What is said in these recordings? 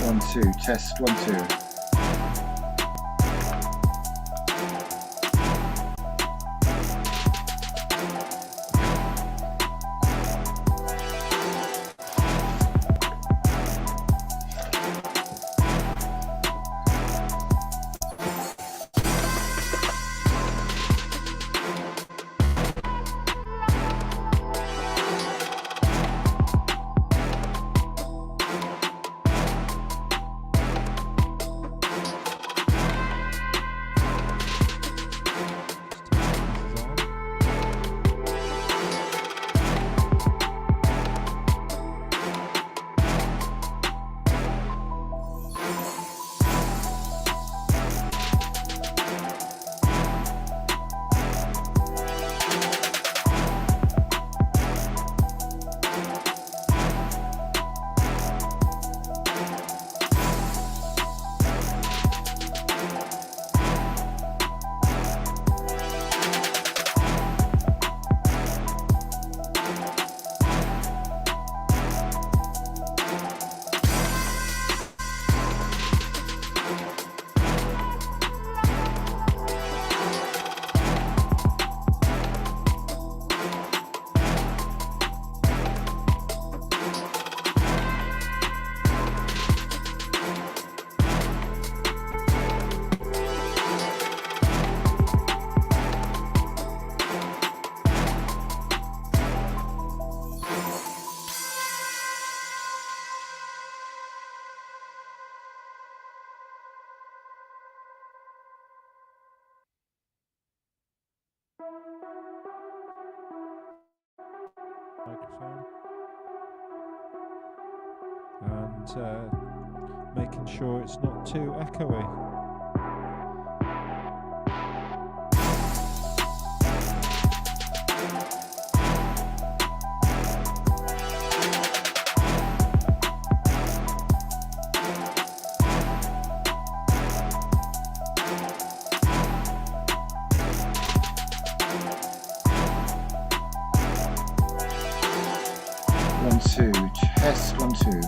1 2 test 1 2. microphone, and making sure it's not too echoey. 1 2 test 1 2.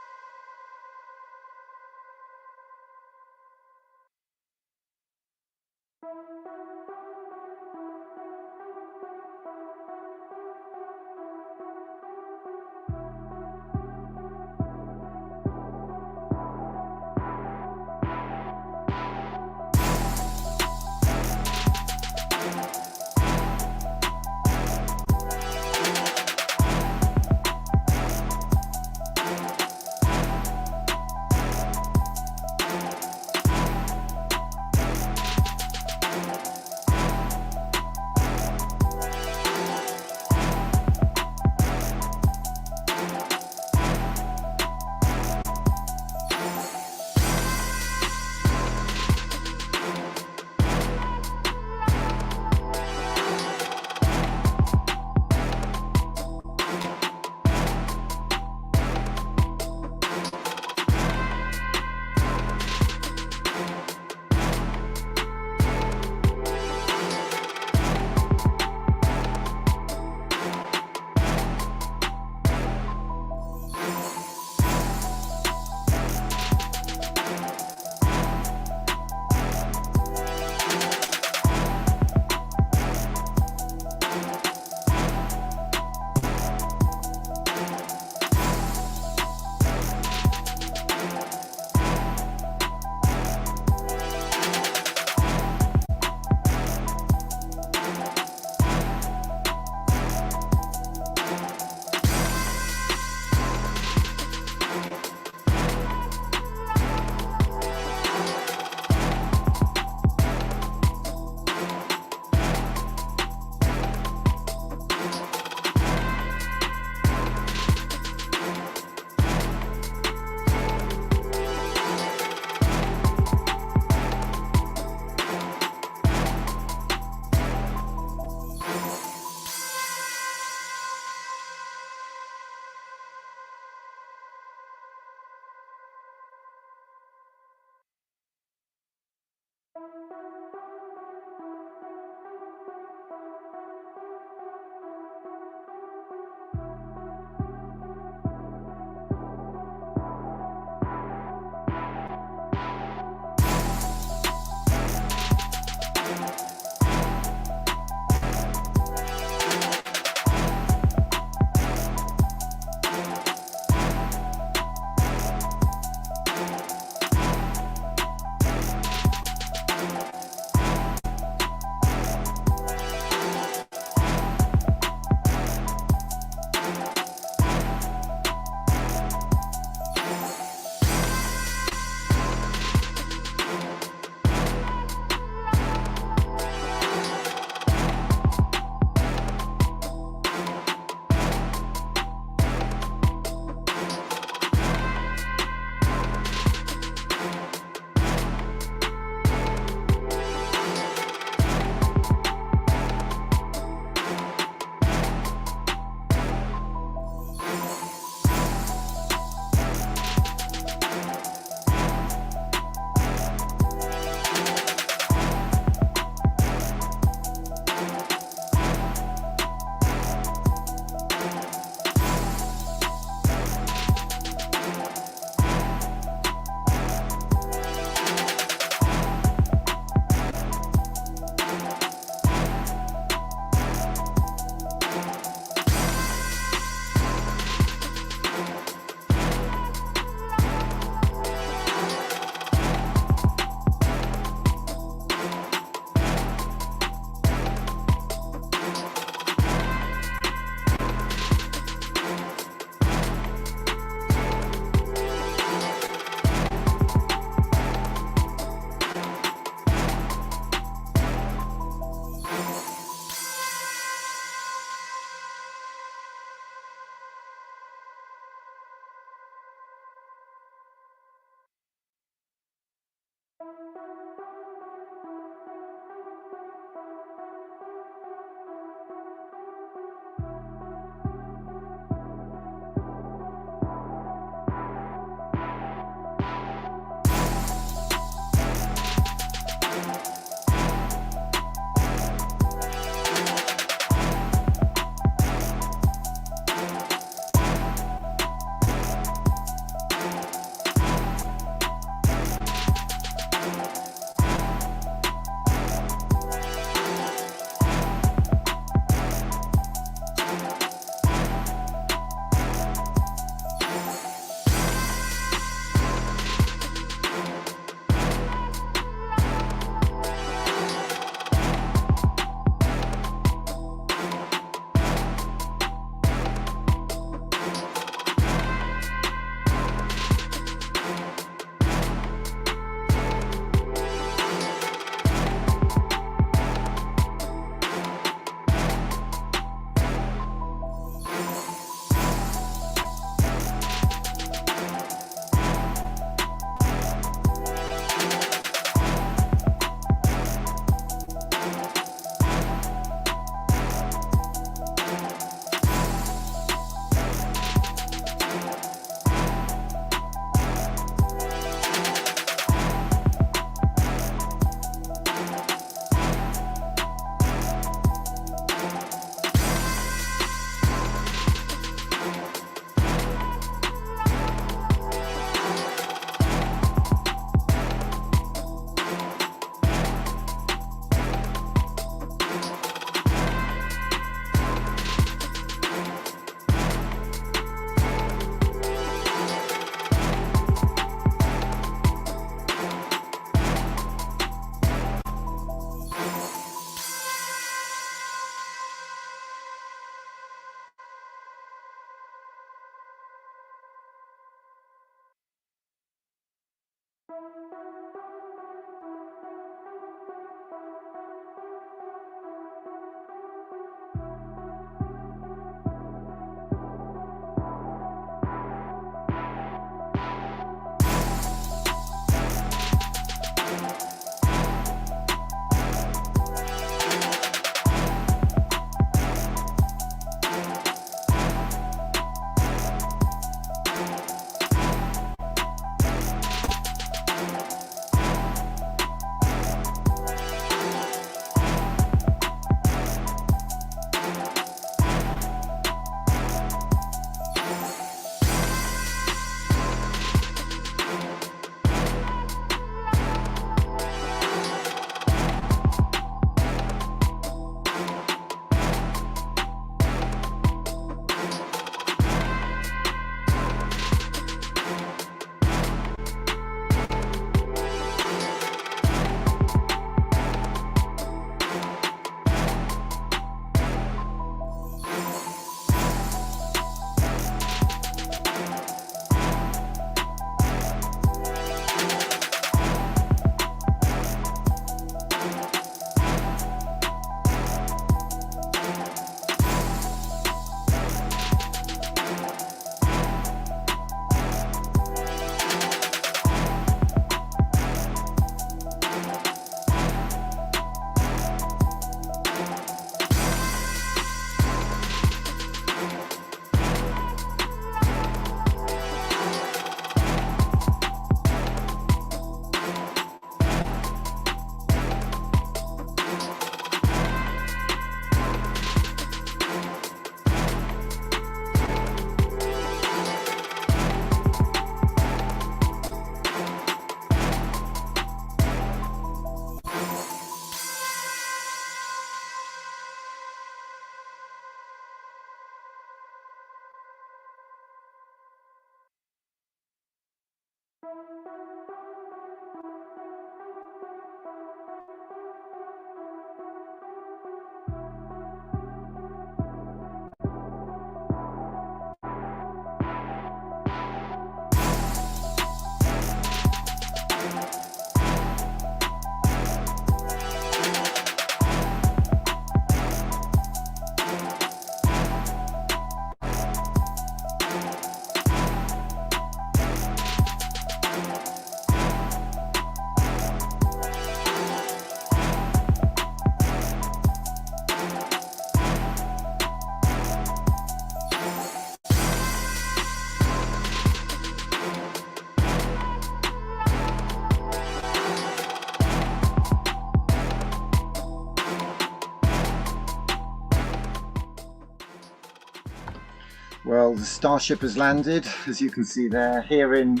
Well, the Starship has landed, as you can see there, here in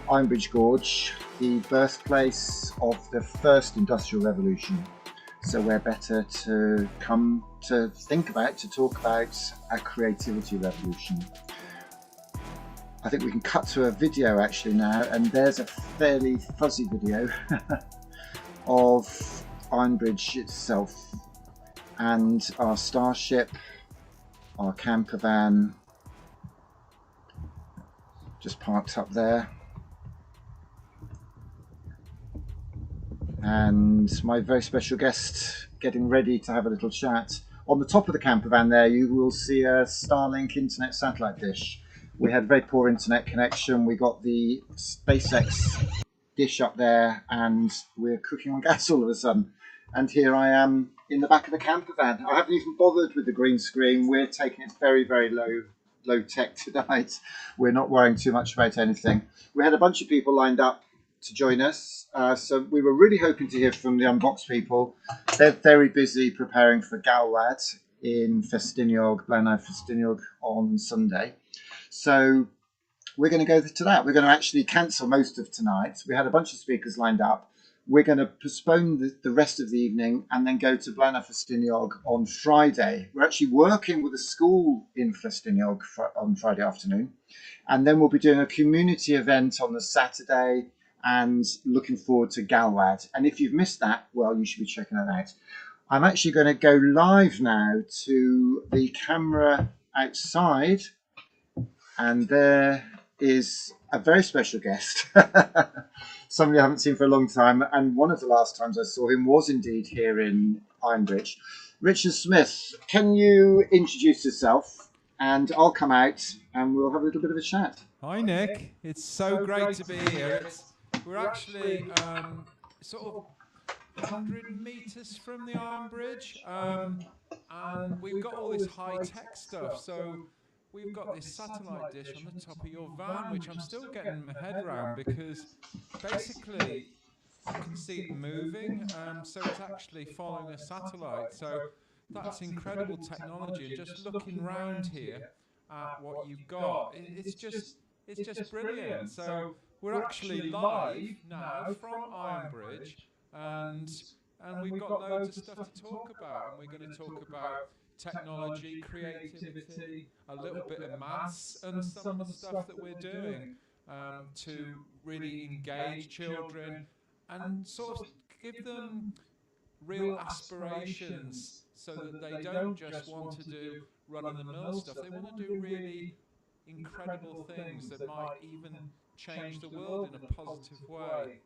Ironbridge Gorge, the birthplace of the first Industrial Revolution. So where better to come to think about, to talk about a creativity revolution. I think we can cut to a video actually now, and there's a fairly fuzzy video of Ironbridge itself and our Starship, our camper van, just parked up there, and my very special guest getting ready to have a little chat. On the top of the camper van there you will see a Starlink internet satellite dish. We had very poor internet connection. We got the SpaceX dish up there and we're cooking on gas all of a sudden. And here I am in the back of the camper van. I haven't even bothered with the green screen. We're taking it very, very low tech tonight. We're not worrying too much about anything. We had a bunch of people lined up to join us. So we were really hoping to hear from the Unbox people. They're very busy preparing for Galwad in Festiniog, Blaenau Festiniog on Sunday. So we're going to go to that. We're going to actually cancel most of tonight. We had a bunch of speakers lined up. We're going to postpone the rest of the evening and then go to Blaenau Festiniog on Friday. We're actually working with a school in Festiniog on Friday afternoon. And then we'll be doing a community event on the Saturday and looking forward to Galwad. And if you've missed that, well, you should be checking that out. I'm actually going to go live now to the camera outside. And there is a very special guest. Somebody I haven't seen for a long time, and one of the last times I saw him was indeed here in Ironbridge. Richard Smith, can you introduce yourself? And I'll come out and we'll have a little bit of a chat. Hi Nick, it's so great to be here. We're actually sort of 100 metres from the Ironbridge, and we've got all this high-tech stuff. So we've got this satellite dish on the top of your van, which I'm still getting my head around because basically you can see it moving, so it's actually following a satellite. So that's incredible technology. And just looking round here at what you've got, it's just brilliant. So we're actually live now from Ironbridge, and we've got loads of stuff to talk about. And we're going to talk about technology, creativity, a little bit of maths, and some of the stuff that we're doing to really engage children and sort of give them real aspirations so that they don't just want to do run-of-the-mill stuff. They want to do really incredible things that might even change the world in a positive way.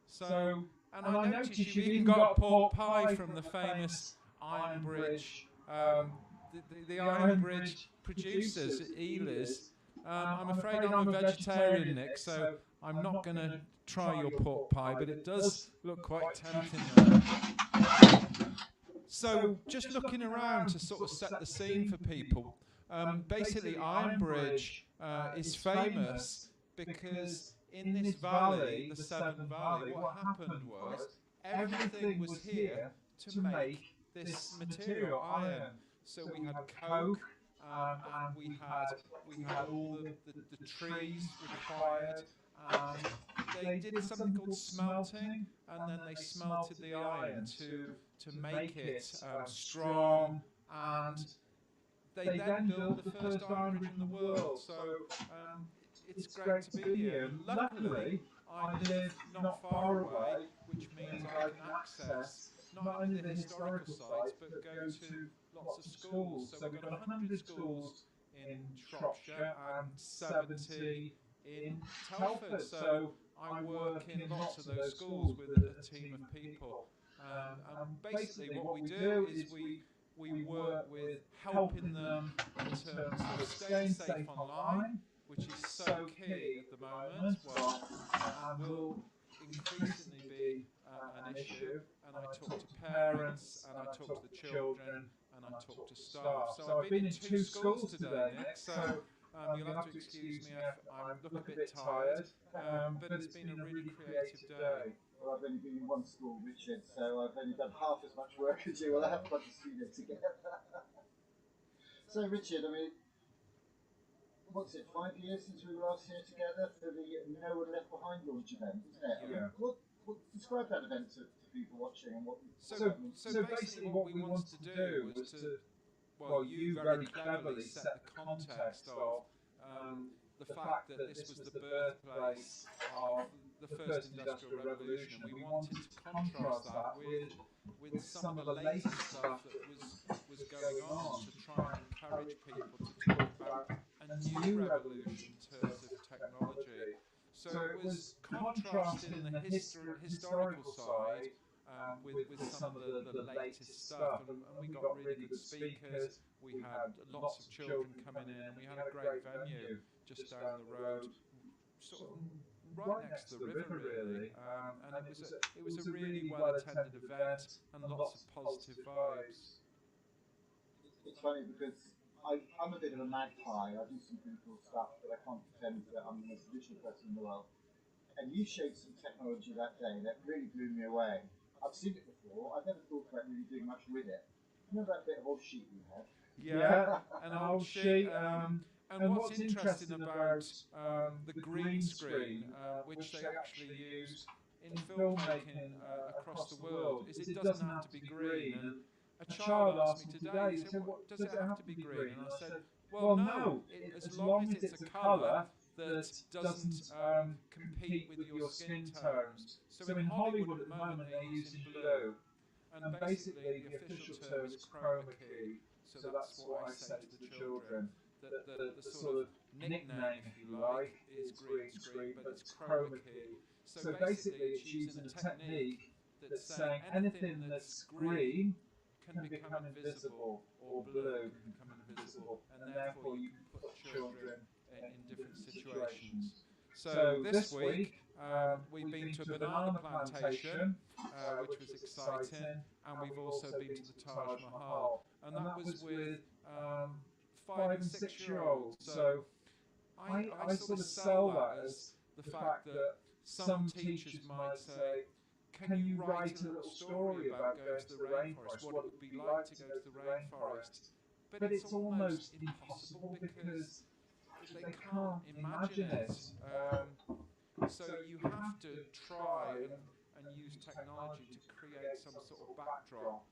So, and I noticed you've even got pork pie from the famous Ironbridge, the Ironbridge producers, Elis. I'm afraid I'm a vegetarian, Nick, so I'm not going to try your pork pie, but it does look quite tempting there. So just looking around to sort of set the scene for people, basically Ironbridge is famous because in this valley, the Severn Valley, what happened was everything was here to make this material, iron. So we had coke, and we had all the trees required, and they did something called smelting, and then they smelted the iron to make it strong, and they then built the first iron bridge in the world. So it's great to be here, and luckily I live not far away, which means I can access not only the historical sites but go to lots of schools. So we've got 100 schools in Shropshire and 70 in Telford. So I work in lots of those schools with a team of people. And basically what we do is we work with helping them in terms of staying safe online, which is so key at the moment, well, and will increasingly be an issue. And I talk to parents, and I talk to the children, and I talk to staff. So I've been in 2 schools today, Nick, so you'll have to excuse me if I look a bit tired, but it's been a really creative day. Well, I've only been in one school, Richard, so I've only done half as much work as you. Well, I have got a studio together. So, Richard, I mean, what's it, 5 years since we were last here together for the No One Left Behind launch event, isn't it? Yeah. What describe that event to people watching and what? So basically, what we wanted to do was to, well, you very cleverly set the context of the fact that this was the birthplace of the first industrial revolution, and we wanted to contrast that with some of the later stuff that was going on to try and encourage people to talk about a new revolution in terms of technology. So it was contrasting the historical side with some of the latest stuff, and we got really good speakers. We had lots of children coming in, and we had a great venue just down the road, sort of right next to the river, really. And it was a really well attended event and lots of positive vibes. It's funny because I'm a bit of a magpie. I do some pretty cool stuff, but I can't pretend that I'm the most original person in the world. And you showed some technology that day that really blew me away. I've seen it before. I've never thought about really doing much with it. Remember that bit of old sheet you had? Yeah, an old sheet. And what's interesting about the green screen, which they actually use in filmmaking across the world, is it doesn't have to be green. And a child asked me today, he said, "What does it have to be green?" And I said, "Well, no. As long as it's a colour that doesn't compete with your skin tones." So in Hollywood at the moment they're using blue, and basically the official term is chroma key. So that's what I say to the children. That the sort of nickname, if you like, is green screen, but it's chroma key. So basically it's using a technique that's saying anything that's green can become invisible, or blue can become invisible, and therefore you can put children in different situations. So this week we've been to a banana plantation, which was exciting, and we've also been to the Taj Mahal, and that was with 5 and 6 year olds. So I sort of sell that as the fact that some teachers might say, "Can you write a little story about going to the rainforest, what it would be like to go to the rainforest?" But it's almost impossible because they can't imagine it. So you have to try and use technology to create some sort of backdrop,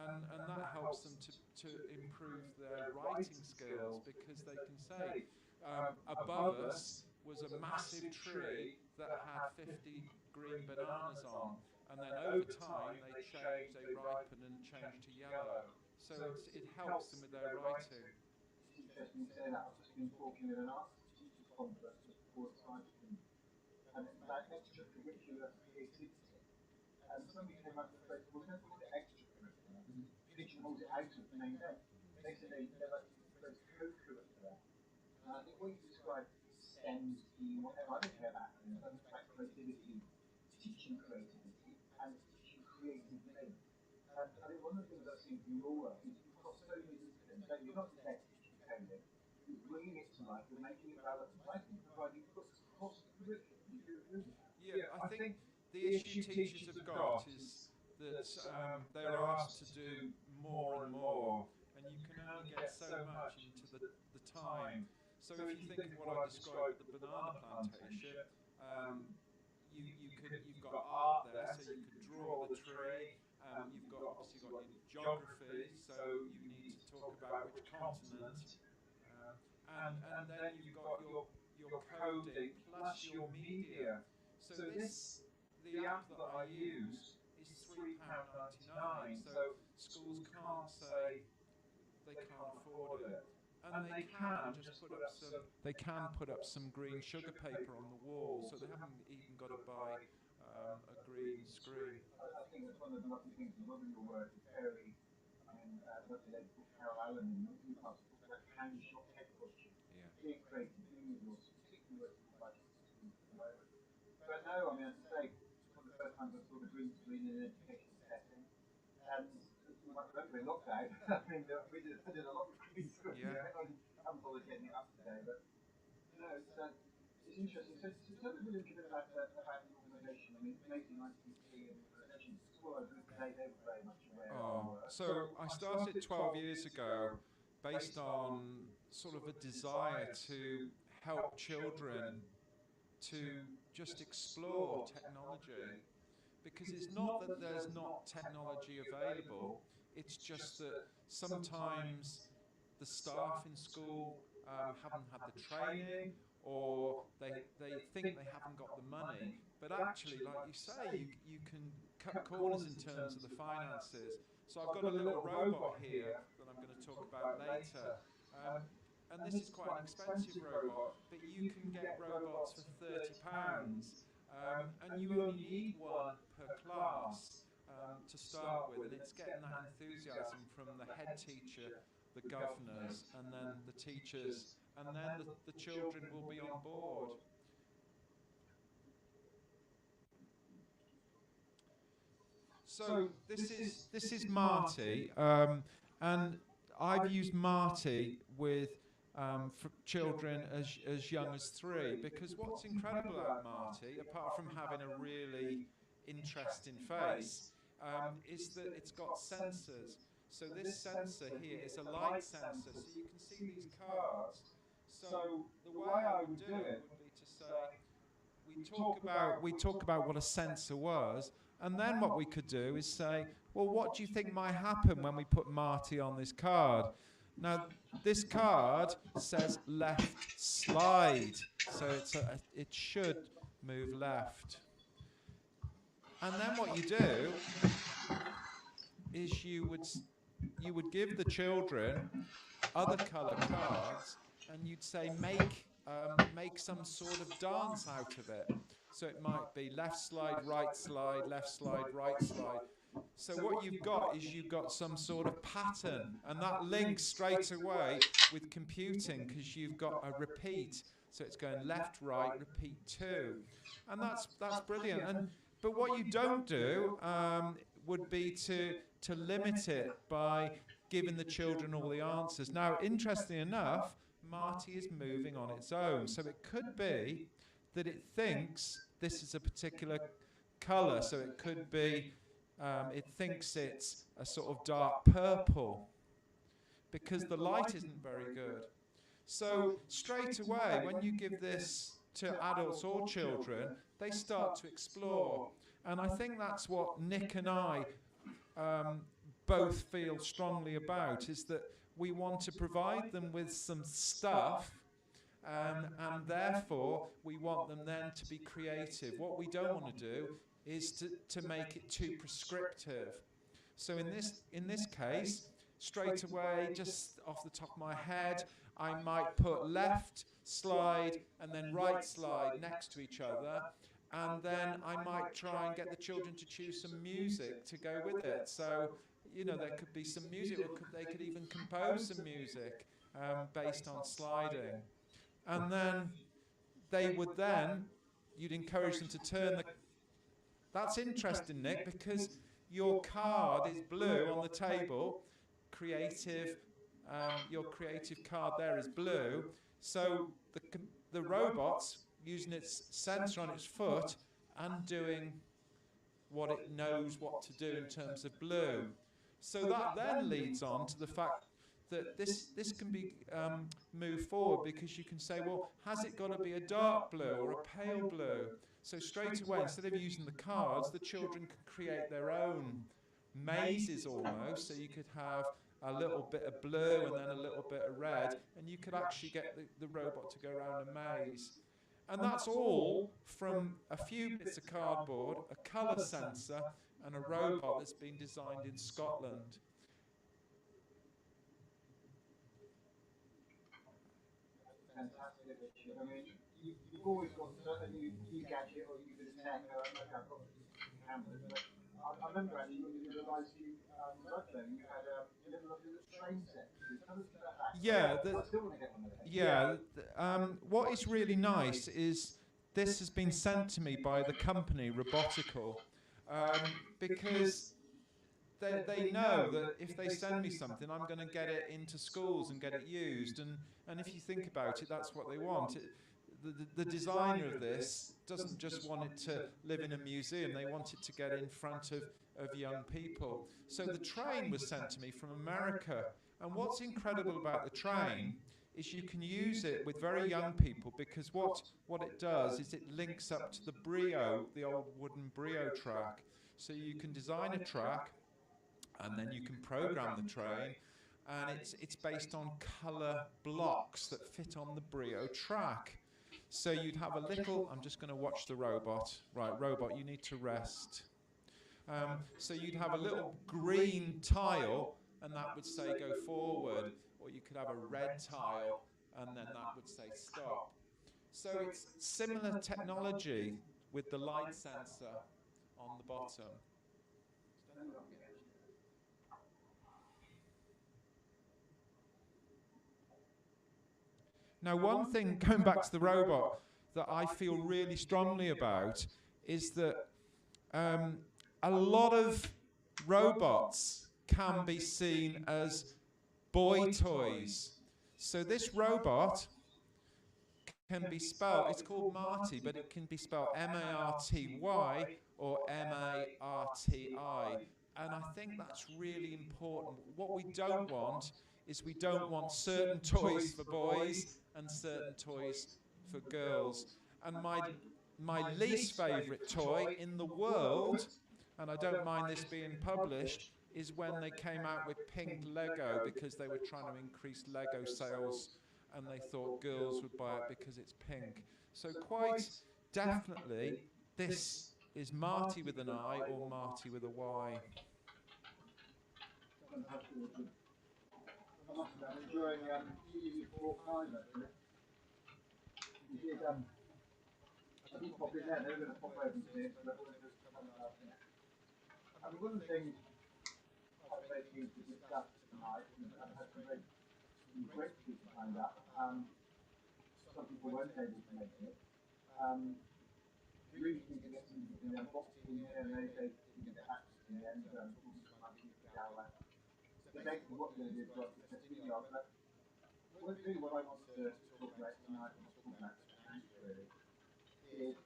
and that helps them to improve their writing skills, because they can say, above us was a massive tree that had 50 green bananas on, and then over time they changed, they ripened and changed to yellow. So it helps them with their writing. It's interesting you say that. I've just been talking with an art teachers conference just before it's time, and it's about extracurricular creativity. And somebody came up with the phrase, well, we don't call it extracurricular. Teaching holds it out of the main day. They said they like to use the phrase co-curricular. And I think what you described, STEM, STEAM, whatever, I don't care about acronyms. I think it's about creativity, teaching creativity, and teaching creatively. And I think one of the things I've seen from your work is you've got so many disciplines. So you're not just there teaching coding, you're bringing it to life, you're making it relevant. I think providing books across the curriculum. Do you agree with that? Yeah, I think the issue teachers have got is that they're asked to do more and more, and you can only get so much into the time. So if you think of what I described at the banana plantation, you've got art there, so you could draw the tree. You've got obviously got your geography, so you need to talk about which continent, and then you've got your coding plus your media. So the app that I use is £3.99. So schools can't say they can't afford it, and they can put up some green sugar paper on the wall, so they haven't even got to buy a green screen. I think that's one of the lovely things. A lot of your work is very, lovely lady called Carol Allen in Newcastle talks about how you shop technology, Yeah. being creative, being resourceful, particularly working with budgets and schools at the moment. But no, I mean, as I say, it's one of the first times I saw the green screen in an educational setting. And you might remember in lockdown, I mean, I did a lot of green screen. Yeah. I haven't bothered getting it up today, but no, it's interesting. So tell us a little bit about the organisation. I mean, it's amazing ICT and actually the school I was with today, they were very much aware of our work. So I started 12 years ago based on sort of a desire to help children to just explore technology. Because it's not that there's not technology available, it's just that sometimes the staff in school haven't had the training, or they think they haven't got the money. But actually, like you say, you can cut corners in terms of the finances. So I've got a little robot here that I'm going to talk about later. Um, and this is quite an expensive robot, but you can get robots for £30. And you only need one per class to start with, and it's getting that enthusiasm from the head teacher, the governors, and then the teachers, and then the children will be on board. So this is Marty, and I've used Marty with for children as young as 3, because what's incredible about Marty, apart from having a really interesting face, is that it's got sensors. So this sensor here is a light sensor, so you can see these cards. So the way I would do it would be to say, we talk about what a sensor was, and then what we could do is say, well, what do you think might happen when we put Marty on this card? Now, this card says left slide, so it should move left. And then what you do is you would give the children other color cards, and you'd say make some sort of dance out of it. So it might be left slide, right slide, left slide, right slide. So what you've got is you've got some sort of pattern, and that links straight away with computing, because you've got a repeat. So it's going left, right, repeat 2, and that's brilliant. But what you don't do would be to limit it by giving the children all the answers. Now, interestingly enough, Marty is moving on its own, so it could be that it thinks this is a particular colour. So it could be it thinks it's a sort of dark purple, because the light isn't very good. So straight away, when you give this to adults or children, they start to explore. And I think that's what Nick and I both feel strongly about, is that we want to provide them with some stuff, and therefore we want them then to be creative. What we don't want to do is to make it too prescriptive. So in this case, straight away, just off the top of my head, I might put left slide and then right slide next to each other, and then I might try and get the children to choose some music to go with it. So, there could be some music, or they could even compose some music based on sliding. And then you'd encourage them to turn the... That's interesting, Nick, because your card is blue on the table. Your creative card there is blue. So the robot's using its sensor on its foot and doing what it knows what to do in terms of blue. So that then leads on to the fact that this can be moved forward, because you can say, well, has it got to be a dark blue or a pale blue? So straight away, instead of using the cards, the children can create their own mazes almost. So you could have a little bit of blue and then a little bit of red, and you could actually get the robot to go around a maze. And that's all from a few bits of cardboard, a colour sensor, and a robot that's been designed in Scotland. Fantastic, Richard. I mean, you've always got a new gadget or new bit of tech. Like I've got cameras, but I remember actually when you realised you Ludlow, you had a little train set. Tell us about that. Yeah, I still want to get one of those. What is really nice is this has been sent to me by the company Robotical, because they know that if they send me something, I'm going to get it into schools and get it used. And if you think about it, that's what they want. The designer of this doesn't just want it to live in a museum. They want it to get in front of of young people. So the train was sent to me from America. And what's incredible about the train is you can use it with very young people, because what it does is it links up to the Brio, the old wooden Brio track. So you can design a track, and then you can program the train, and it's based on colour blocks that fit on the Brio track. So you'd have a little, I'm just going to watch the robot. Right, robot, you need to rest. So you'd have a little green tile, and that would say go forward, or you could have a red tile, and then that would say stop. So it's similar technology with the light sensor on the bottom. Now, one thing, going back to the robot, that I feel really strongly about is that a lot of robots can be seen as boy toys. So this robot can be spelled, it's called Marty, but it can be spelled M-A-R-T-Y or M-A-R-T-I. And I think that's really important. What we don't want is we don't want certain toys for boys and certain toys for girls. And my least favourite toy in the world, and I don't mind this being published, is when they came out with pink Lego, because they were trying to increase Lego sales, and they thought girls would buy it because it's pink. So quite definitely, this is Marty with an I or Marty with a Y. I'm enjoying EU 4.5 actually. You did, I didn't pop in there, they were going to pop over to this, but we're just coming out. I mean, one of the things I'm very keen to discuss tonight, and I've had some great people lined up. Some people weren't able to make it. Really keen to get some people in the unboxing here, and they didn't get back to me, and talking to my people now. So basically what we're going to do is work with this video, but really what I want to talk about tonight, and talk about tonight really, is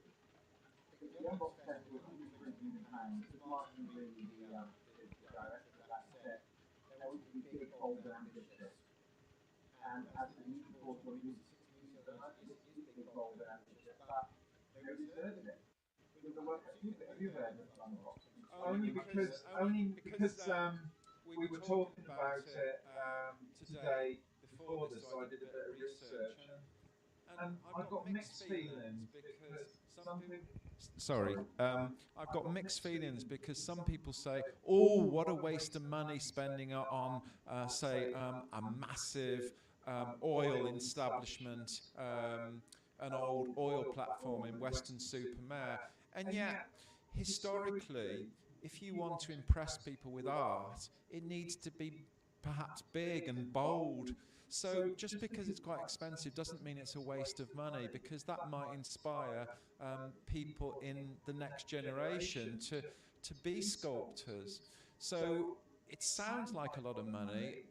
the unbox test was £120, because Martin really the director of that set, there would be big, bold, and ambitious. And as the new report on these 6 news overnight, this is big, bold, and ambitious, but they deserved it. With the work, have you heard of unboxing? Only because we were talking about it today before this, so I did a bit of research, and I've got mixed feelings because some people. Sorry, I've got mixed feelings, because some people say, "Oh, what a waste of money spending on, say, a massive oil establishment, an old oil platform in Weston-super-Mare," and yet, historically, if you want to impress people with art, it needs to be perhaps big and bold. So just because it's quite expensive doesn't mean it's a waste of money, because that might inspire people in the next generation to be sculptors. So it sounds like a lot of money,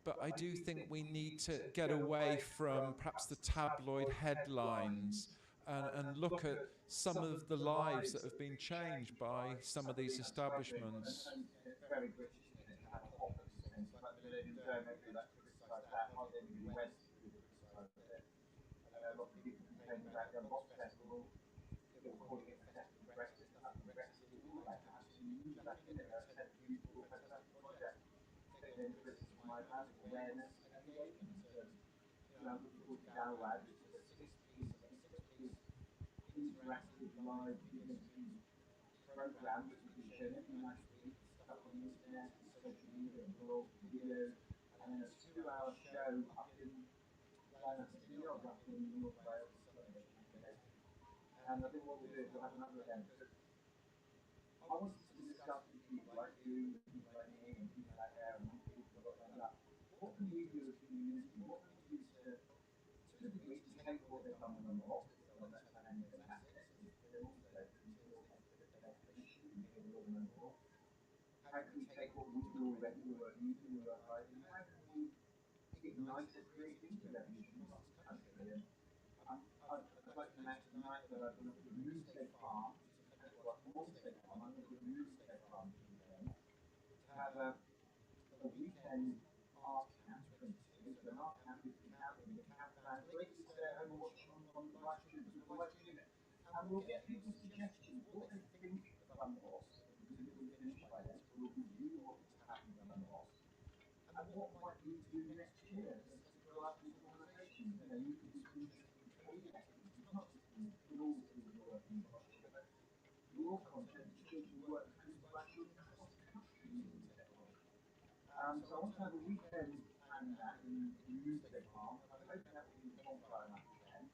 but I do think we need to get away from perhaps the tabloid headlines and look at some of the lives that have been changed by some of these establishments. It's very British, isn't it, to have a hop at these things, but in Germany they like to criticise that, hardly anybody went to criticise it. A lot of people complaining about the unbox festival, they were calling it a festival of Brexit, nothing Brexit is all about, actually use that in a beautiful, fantastic project. Taking into British housing awareness and engagement. So, I'm looking forward to Galwad, which is a six-piece interactive live community program, which will be shown every night of the week, stuff on the internet, social media, blogs, videos, and then a 2-hour show up in up in North Wales. And I think what we'll do is we'll have another event. I wanted to discuss with people like you, people like me, and people like Aaron, and people like that. What can we do as a community? What can we do to a degree to take what they've done with them off? Well, that's how many of assets they're also considered they shouldn't be able to more. How can we take what we do already, what you do already, and how can we ignite a creativity revolution across the country? And I'd like to announce tonight that I've got a Moonstead Farm, which is a country like Moonstead Farm. I'm going to do a Moonstead Farm had a weekend art camp, for instance. So an art camp is happening, the camp plan. So they can stay at home and watch on the live stream, so we're live streaming it. And we'll get people's suggestions, what they think of Thunder Wasp, because it will be finished by then. So we'll review what has happened to Thunder Wasp. And what might we do next year as a collaborative organisation? You know, you could do interesting coding activities, not just in all the schools you're working across children, but your content that children work with black children across the country using technology. So I want to have a weekend planned that in Newsday Farm. I'm hoping that will be the bonfire night weekend.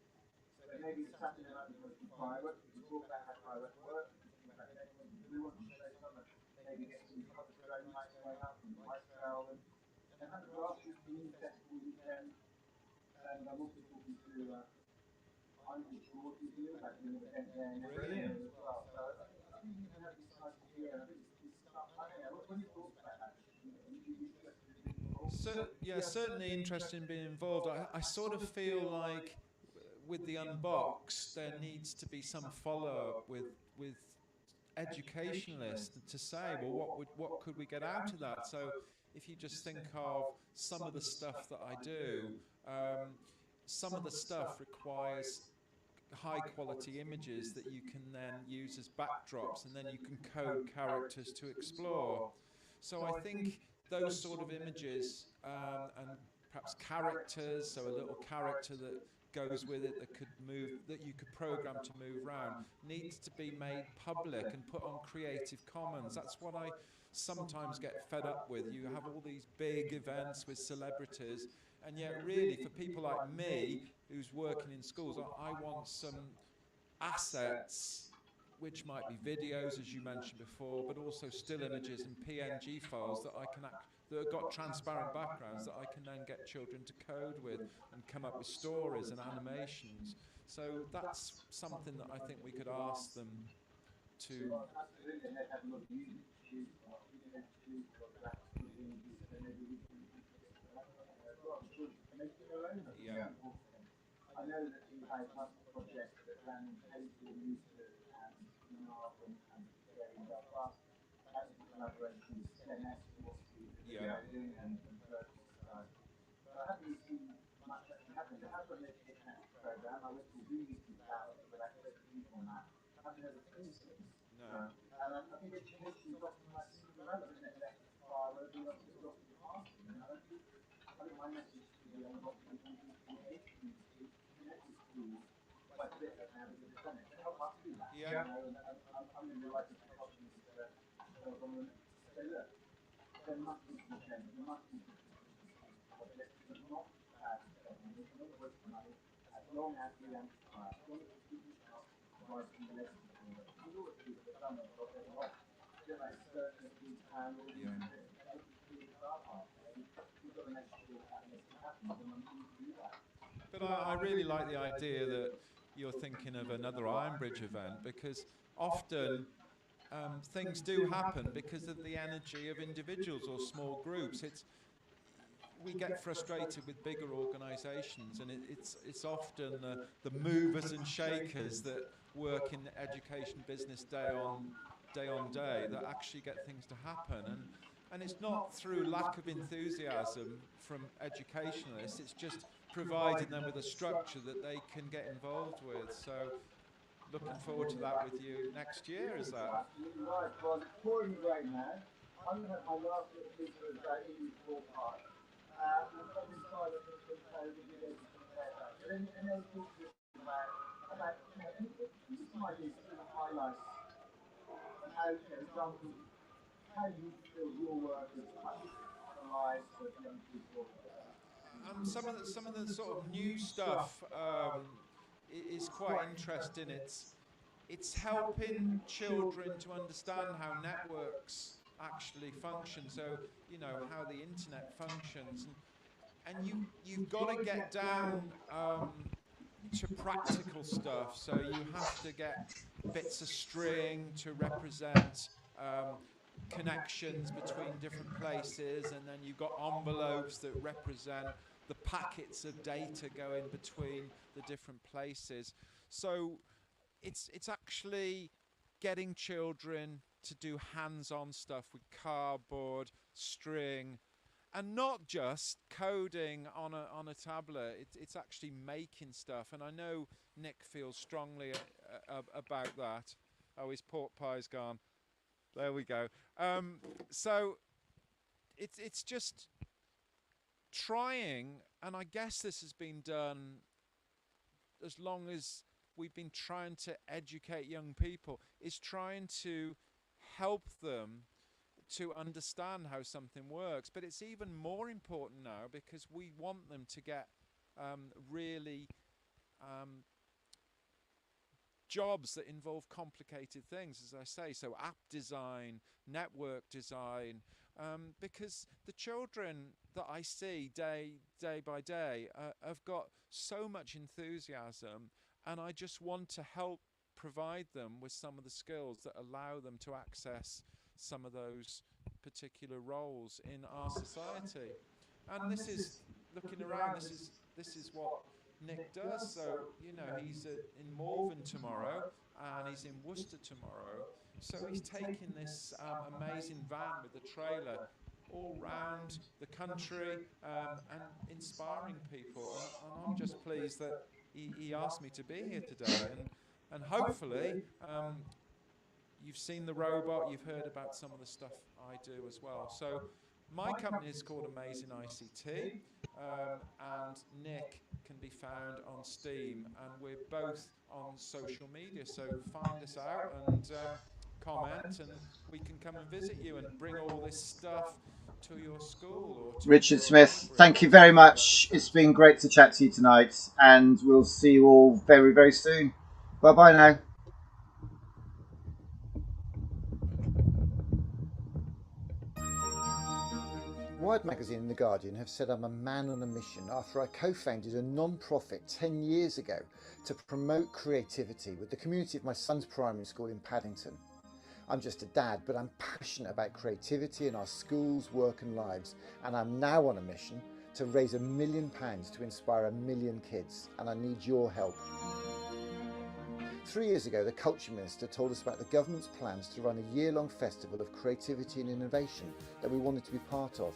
So maybe the Saturday night we do fireworks, we can talk about how fireworks work, we can think about next one we do want to show some, maybe get some colour drone lights going up and light trail and have a grassroots community festival weekend. And I'm also talking to Ironbridge George who's doing about doing an event there next year as well. So I think we can have this idea. I think it's stuff. I don't know. What are your thoughts about that? Would you be interested in being involved? So, yeah, certainly interested in being involved. I sort of feel like with the Unbox, there needs to be some follow-up with educationalists to say, well, what could we get out of that? So if you just think of some of the stuff that I do, some of the stuff requires high quality images that you can then use as backdrops, and then you can code characters to explore. So I think those sort of images and perhaps characters, so a little character that goes with it that could move, that you could program to move around, needs to be made public and put on Creative Commons. That's what I sometimes get fed up with. You have all these big events with celebrities, and yet really for people like me who's working in schools, I want some assets which might be videos, as you mentioned before, but also still images and PNG files that I can that have got transparent backgrounds that I can then get children to code with and come up with stories and animations. So that's something that I think we could ask them to. Well, absolutely, and they'd have a lot of music to choose from, video to choose from, graphical images, so maybe we can as well. I'm sure making their own. Yeah. I know that you had one project that ran Hazel, Newton, and Marv and Jerry in Belfast. That was a collaboration with CNS, what we were doing, and Virtual Society. But I haven't really seen much actually happen. There has been an education access program. I went to the YouTube channel for about 30 people on that. I haven't heard a thing since. No. And I think education is often like Cinderella, isn't it? Left to father, the opposite is often passed. And I think my message to the unboxed people is to engage community, connect with schools quite a bit now because it's done it to help us do that. Yeah. You know, and I'm going to be like a opportunity to say, look, there must be some change, there must be some projects that are not bad spending, we can all waste money as long as we amplify, as long as we keep it out, provide some lessons for it. Because all the people that have done it got it wrong. You know, certain these panels, we've got to make sure that makes it happen, and I'm keen to do that. But I really like the idea that you're thinking of another Ironbridge event, because often things do happen because of the energy of individuals or small groups. We get frustrated with bigger organisations, and it's often the movers and shakers that work in the education business day on day that actually get things to happen. And it's not through lack of enthusiasm from educationalists, it's just providing them with a structure that they can get involved with. So looking forward to that with you next year, is that? Absolutely right. Well, it's pouring rain now. I'm going to have my last little piece of the day in the ball park. We'll come inside and compare the videos and compare that. But then talk to us about some ideas, some highlights, and how, examples, how you feel your work has touched the lives of young people. Some of the sort of new stuff is quite interesting. It's helping children to understand how networks actually function. So how the internet functions, and you've got to get down to practical stuff. So you have to get bits of string to represent connections between different places, and then you've got envelopes that represent the packets of data going between the different places. So it's actually getting children to do hands-on stuff with cardboard, string, and not just coding on a tablet. It's actually making stuff. And I know Nick feels strongly about that. Oh, his pork pie's gone. There we go. So it's just trying, and I guess this has been done as long as we've been trying to educate young people, is trying to help them to understand how something works. But it's even more important now because we want them to get really jobs that involve complicated things, as I say, so app design, network design, because the children that I see day by day have got so much enthusiasm, and I just want to help provide them with some of the skills that allow them to access some of those particular roles in our society. And this is, looking around, this is what Nick does. So, you know, he's in Malvern tomorrow and he's in Worcester tomorrow. So he's taking this amazing van with the trailer all round the country and inspiring people. And I'm just pleased that he asked me to be here today. And hopefully you've seen the robot, you've heard about some of the stuff I do as well. So my company is called Amazing ICT, and Nick can be found on Steam, and we're both on social media. So find us out and comment, and we can come and visit you and bring all this stuff to your school or to Richard your Smith, thank you very much. It's been great to chat to you tonight, and we'll see you all very, very soon. Bye bye now. Wired Magazine and The Guardian have said I'm a man on a mission after I co-founded a non-profit 10 years ago to promote creativity with the community of my son's primary school in Paddington. I'm just a dad, but I'm passionate about creativity in our schools, work and lives, and I'm now on a mission to raise £1 million to inspire 1 million kids, and I need your help. 3 years ago, the Culture Minister told us about the government's plans to run a year-long festival of creativity and innovation that we wanted to be part of.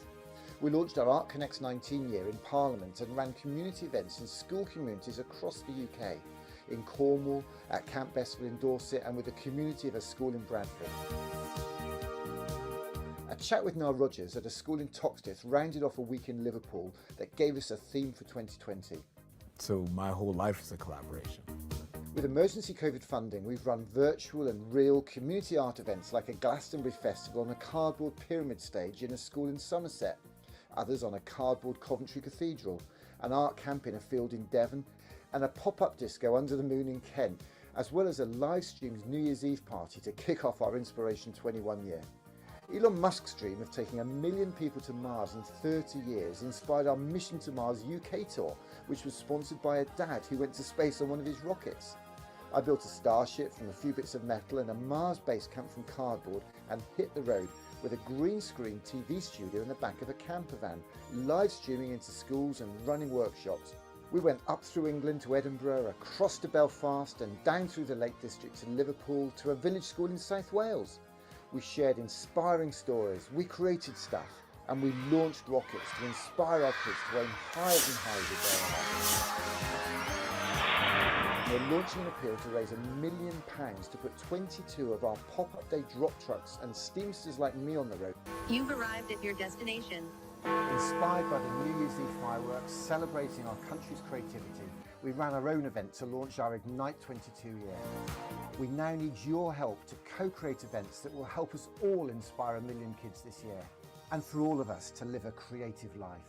We launched our Art Connects 19 year in Parliament and ran community events in school communities across the UK, in Cornwall, at Camp Bestville in Dorset, and with the community of a school in Bradford. A chat with Niall Rogers at a school in Toxteth rounded off a week in Liverpool that gave us a theme for 2020. So my whole life is a collaboration. With emergency COVID funding, we've run virtual and real community art events like a Glastonbury festival on a cardboard pyramid stage in a school in Somerset, others on a cardboard Coventry Cathedral, an art camp in a field in Devon, and a pop-up disco under the moon in Kent, as well as a live-streamed New Year's Eve party to kick off our Inspiration 21 year. Elon Musk's dream of taking 1 million people to Mars in 30 years inspired our Mission to Mars UK tour, which was sponsored by a dad who went to space on one of his rockets. I built a starship from a few bits of metal and a Mars base camp from cardboard and hit the road with a green screen TV studio in the back of a camper van, live streaming into schools and running workshops. We went up through England to Edinburgh, across to Belfast and down through the Lake District to Liverpool to a village school in South Wales. We shared inspiring stories, we created stuff, and we launched rockets to inspire our kids to aim higher and higher with their lives. We're launching an appeal to raise £1 million to put 22 of our pop-up day drop trucks and steamsters like me on the road. You've arrived at your destination. Inspired by the New Year's Eve fireworks celebrating our country's creativity, we ran our own event to launch our Ignite 22 year. We now need your help to co-create events that will help us all inspire 1 million kids this year, and for all of us to live a creative life.